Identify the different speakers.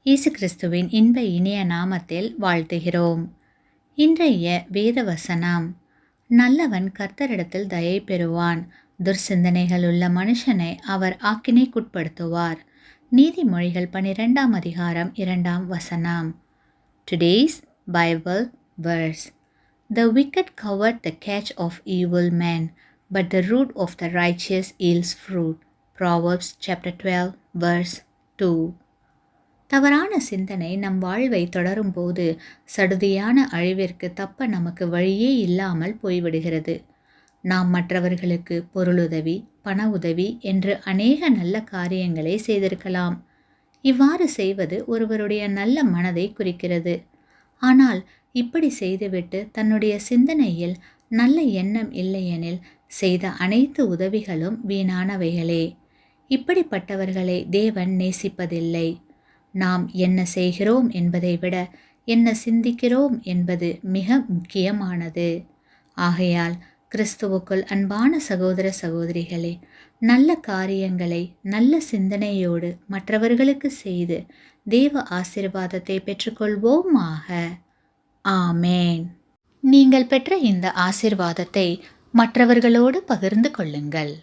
Speaker 1: இயேசு கிறிஸ்துவின் இன்ப இனிய நாமத்தில் வாழ்த்துகிறோம். இன்றைய வேத வசனம், நல்லவன் கர்த்தரிடத்தில் தயை பெறுவான், துர்சிந்தனைகள் உள்ள மனுஷனை அவர் ஆக்கினைக்குட்படுத்துவார். நீதிமொழிகள் 12ஆம் அதிகாரம் 2ஆம் வசனம். Today's Bible verse. The wicked covet the catch of evil men, but the root of the righteous yields fruit. Proverbs chapter 12 verse 2. தவறான சிந்தனை நம் வாழ்வை தொடரும் போது சடுதியான அழிவிற்கு தப்ப நமக்கு வழியே இல்லாமல் போய்விடுகிறது. நாம் மற்றவர்களுக்கு பொருளுதவி, பண உதவி என்று அநேக நல்ல காரியங்களை செய்திருக்கலாம். இவ்வாறு செய்வது ஒருவருடைய நல்ல மனதை குறிக்கிறது. ஆனால் இப்படி செய்துவிட்டு தன்னுடைய சிந்தனையில் நல்ல எண்ணம் இல்லையெனில் செய்த அனைத்து உதவிகளும் வீணானவைகளே. இப்படிப்பட்டவர்களை தேவன் நேசிப்பதில்லை. நாம் என்ன செய்கிறோம் என்பதை விட என்ன சிந்திக்கிறோம் என்பது மிக முக்கியமானது. ஆகையால் கிறிஸ்துவுக்குள் அன்பான சகோதர சகோதரிகளே, நல்ல காரியங்களை நல்ல சிந்தனையோடு மற்றவர்களுக்கு செய்து தேவ ஆசீர்வாதத்தை பெற்றுக்கொள்வோமாக. ஆமேன். நீங்கள் பெற்ற இந்த ஆசீர்வாதத்தை மற்றவர்களோடு பகிர்ந்து கொள்ளுங்கள்.